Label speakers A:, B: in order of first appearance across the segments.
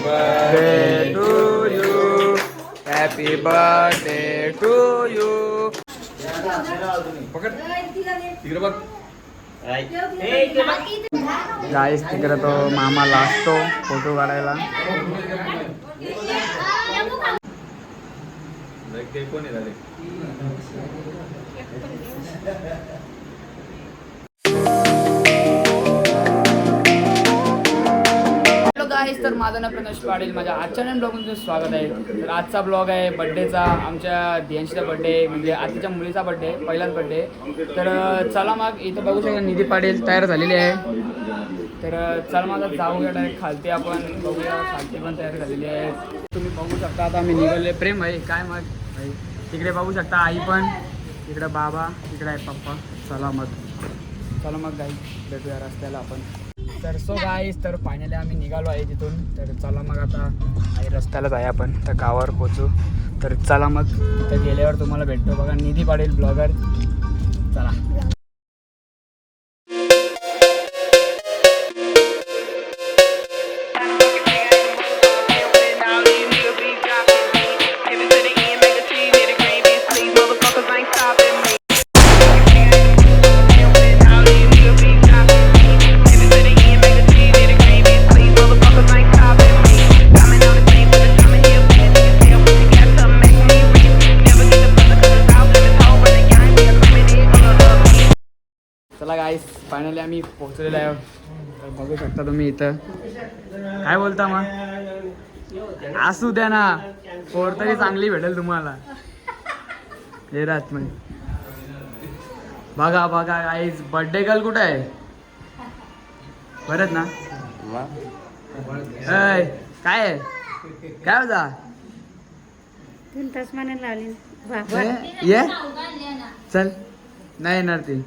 A: birthday to you. Happy birthday to you. गाईस तिकडे तो मामाला असतो फोटो काढायला. गाईस तर माझं नाव प्रनश पाटील, माझ्या आजच्या नवीन ब्लॉगमध्ये स्वागत आहे. तर आजचा ब्लॉग आहे बड्डेचा, आमच्या धियांशीचा बड्डे म्हणजे आत्याच्या मुलीचा बड्डे, पहिलाच बड्डे. तर चला मग इथं बघू शकता निधी पाटील तयार झालेली आहे. तर चला माझा जाऊया डायरेक्ट खालती, आपण बघूया खालती पण तयार झालेली आहे. तुम्ही बघू शकता आता आम्ही निघाले. प्रेम आहे काय मग भाई, तिकडे बघू शकता आई पण, इकडे बाबा, इकडे आहे पप्पा. चला मग गाई भेटूया रस्त्याला आपण. तर सो गाईस तर फायनली आम्ही निघालो आहे तिथून. तर चला मग आता आई रस्त्यालाच आहे आपण, तर गावावर पोचू. तर चला मग तर गेल्यावर तुम्हाला भेटतो बघा निधी पाटील ब्लॉगर. चला गाईस फायनली आम्ही पोहोचलेलो आहे. तर बघू शकता तुम्ही इथं. काय बोलता मग, असू द्या ना, पोर तरी चांगली भेटेल तुम्हाला. हे रात मग बघा गाईस बर्थडे गर्ल कुठं आहे परत ना. काय आहे काय होता ये चल नाही येणार ती.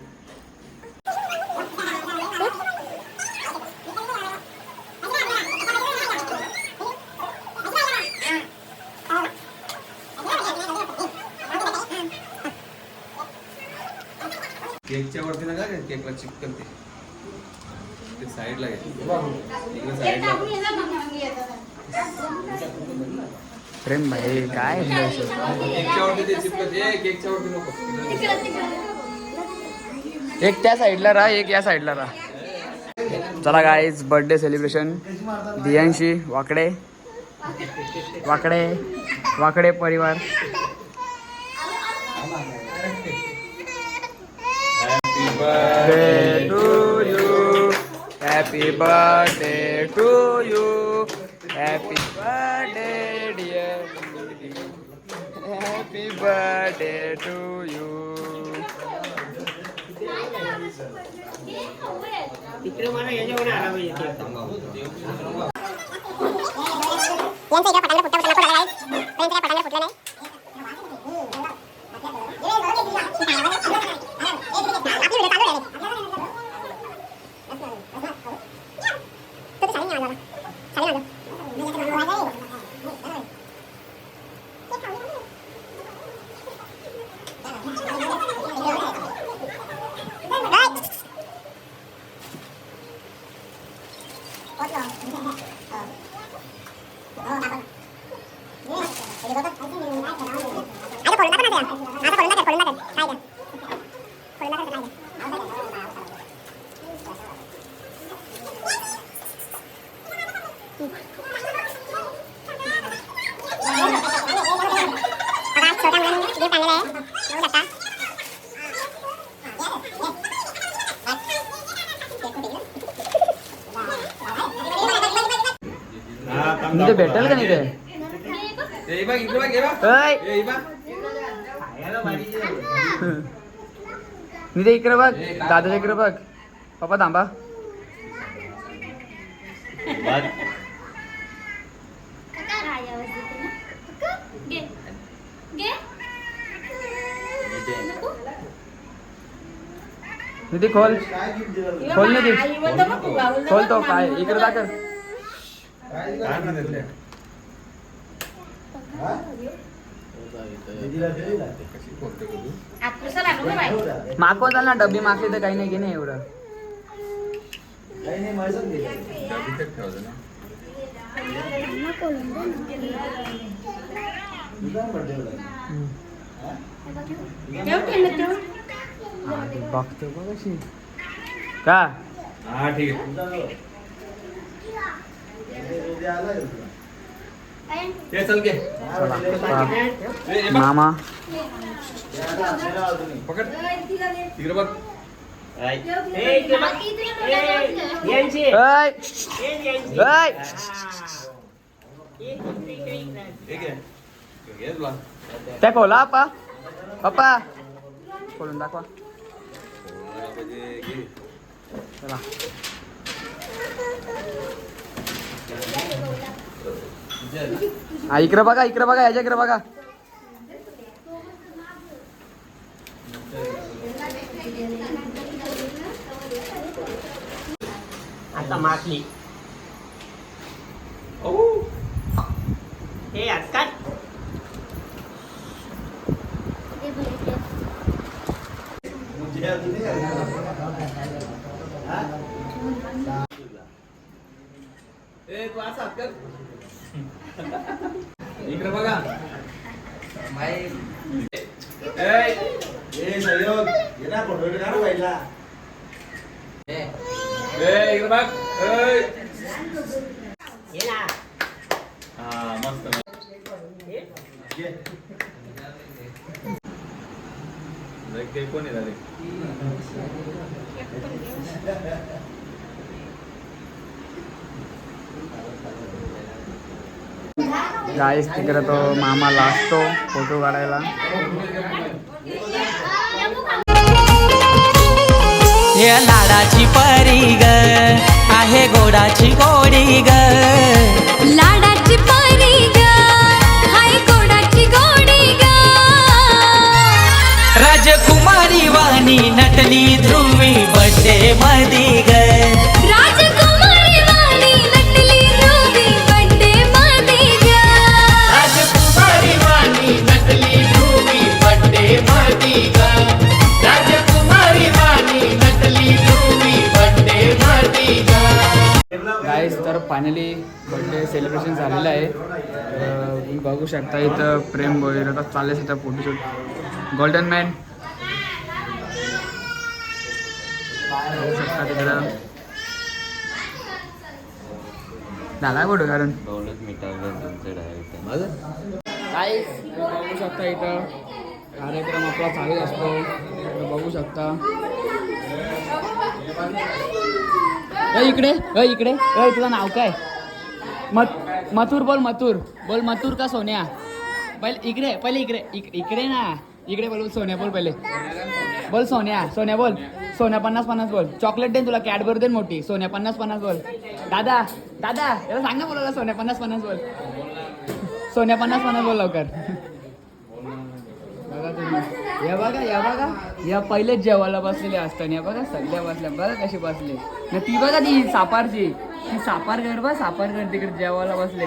B: केकच्या वरती ना काय केकला चिपकन ते साईडला आहे, इकडे साईडला.
A: प्रेम भाई काय
B: केकच्या वरती ते चिपकत, केकच्या वरती नको.
A: एक त्या साईडला राहा, एक या साईडला राहा. चला गाईज बर्थडे सेलिब्रेशन धियांशी वाकडे परिवार. birthday to you, happy birthday to you, happy birthday dear Nidhi, happy birthday to you.
C: तिकडे मला याच्यावर आला पाहिजे.
A: निधी भेटेल का निधी? निधी इकडे बघ, दादाच्या इकडे बघ. पप्पा थांबा. निधी खोल निधी खोल तो काय इकडे दाखल. मागवा चाल ना, डब्बी मागली तर काही नाही की नाही एवढं. बघतो बघ कशी का
B: हा ठीक आहे ते चल घे
A: मामा
B: पकड तिकडे बघ
C: यांची
A: ऐ, ऐ.
B: ठीक आहे घे तुला
A: त्या खोला पप्पा पप्पा खोलून दाखवा
B: घे.
A: चला हा इकडे बघा याच्या इकडे बघा
C: आता मासली हे आजकाल
B: ए तू असं हात कर इकडे बघा इकडे बघ
C: हे ना
B: हा मस्त कोण आहे रे
A: गाईस तिकडे तो मामाला असतो फोटो काढायला
D: हे लाडाची परी ग आहे गोडाची गोडी ग
E: लाडाची परी ग हाय गोडाची गोडी ग
D: राजकुमारी वाणी नटली ध्रुवी बड्डे मधी ग
E: राजकुमारी वाणी नटली रुबी बड्डे मध्ये ग
D: राजकुमारी वाणी नटली ध्रुवी बड्डे मधी ग राजकुमारी वाणी नटली ध्रुवी बड्डे मधी ग
A: गाईस तर फायनली बर्थडे सेलिब्रेशन झालेलं आहे तुम्ही बघू शकता इथं प्रेम वगैरे आता चालले सुद्धा फोटोशूट गोल्डन मॅन बघू शकता तिकडं झाला फोटो कारण गाईस बघू शकता इथं कार्यक्रम आपला चालू असतो इथं बघू शकता इकडे इकडे तुझं नाव काय मथुर बोल मथुर का सोन्या पहिले इकडे ना इकडे बोल सोन्या बोल पहिले बोल सोन्या बोल सोन्या 50 बोल चॉकलेट दे तुला कॅडबरी दे मोठी सोन्या 50 बोल दादा याला सांग ना बोलायला सोन्या 50 बोल सोन्या 50 बोल लवकर बघा तुम्ही या बघा या पहिले जेवायला बसलेले असताना या बघा सगळ्या बसल्या बघा कशी बसले ना ती बघा ती सापारची ती सापार घर तिकडे जेवायला बसले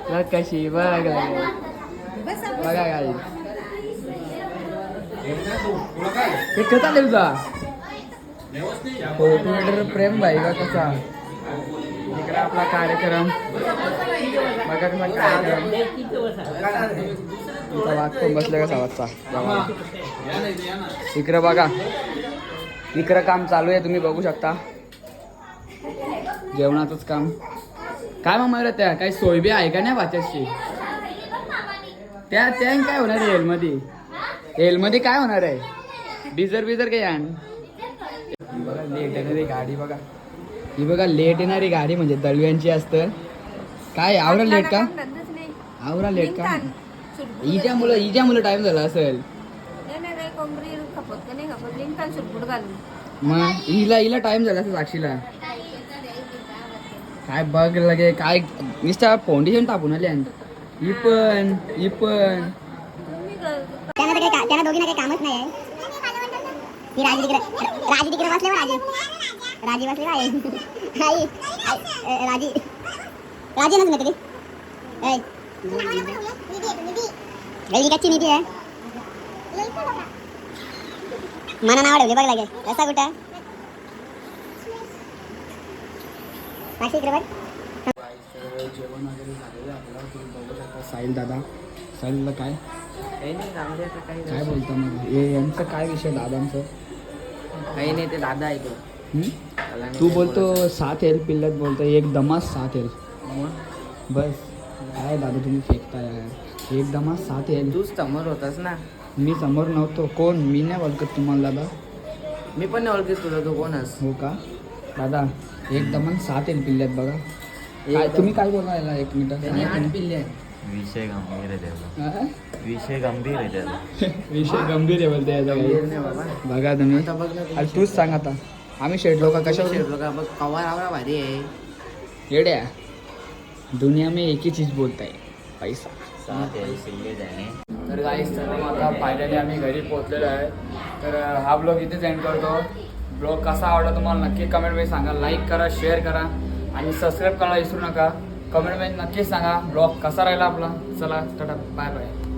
A: बघ कशी बघा गाडी हे कसा तुझा फोटो प्रेम भाई का कसा इकडे आपला कार्यक्रम बघा कसा कार्यक्रम वाचतो बसले कसा वाचता इकडे बघा इकडं काम चालू आहे तुम्ही बघू शकता जेवणाचंच काम काय मग मला त्या काही सोय बी आहे का नाही वाच्याची त्या काय होणार आहे हेलमध्ये काय होणार आहे डिझर काय आण बघा लेट येणारी गाडी बघा ही बघा लेट येणारी गाडी म्हणजे दळव्यांची असतं काय आवरा लेट का हिच्यामुळे टाइम झाला असेल मग हिला टाइम झाला असेल साक्षीला काय बघ लगे काय नुसतं फाउंडेशन टाकून आले ही पण
F: त्यांना दोघींना काही कामच नाही आहे ही राजी तिकडे बसले राजी बसले आई राजी नच नाही तरी कच्ची निधी आहे मना नाव ठेवले बघ लागे असा कुठं
A: तर जेवण वगैरे झालेलं आहे आपलं. तुम्ही बघू शकता साहिल दादा. साहिल दादा काय
G: काही नाही चांगले आता काही
A: काय बोलता मग यांचं काय विषय दादांचं?
G: काही नाही ते दादा आहे तो
A: हं?
G: त्याला नाही
A: तू
G: काही
A: बोलतो
G: बोलायचं.
A: 7 एल पिल्लत बोलतो एकदमच 7 एल.
G: मग
A: बस काय दादा तुम्ही फेकता यार एकदमच 7 एल.
G: तूच समोर होतास ना.
A: मी समोर नव्हतो. कोण? मी नाही ओळखत तुम्हाला दादा.
G: मी पण नाही ओळखीत तुला तू कोणस.
A: हो का दादा एकदमच 7 एल पिल्लत बघा. काय
G: एकदम.
A: तुम्ही काय बोलला याला? एक
G: त्याने
A: मिनिट.
G: 8 पिल्ले आहेत.
H: विषय गंभीर आहे त्याचा
A: हा?
H: विषय गंभीर आहे त्याचा
A: विषय गंभीर आहे बोलते याचा
G: गंभीर
A: काही.
G: नाही बाबा.
A: बघा तुम्ही.
G: आता बघ ना
A: अरे तूच सांग आता. आम्ही शेड लोक कशावर
G: शेड लोक बघ कवा आवरा भारी आहे.
A: येड्या दुनिया में एक ही चीज बोलता है पैसा.
H: 7 एल पिल्ले त्याने.
A: तर गाईस सर्व आता फायनली आम्ही घरी पोहोचलेलो आहे. तर हा ब्लॉग इथेच एंड करतो. ब्लॉग कसा आवडला तुम्हाला नक्की कमेंटमध्ये सांगा. लाईक करा, शेअर करा आणि सबस्क्राईब करायला विसरू नका. कमेंटमध्ये नक्कीच सांगा ब्लॉग कसा राहिला आपला. चला टाटा बाय बाय.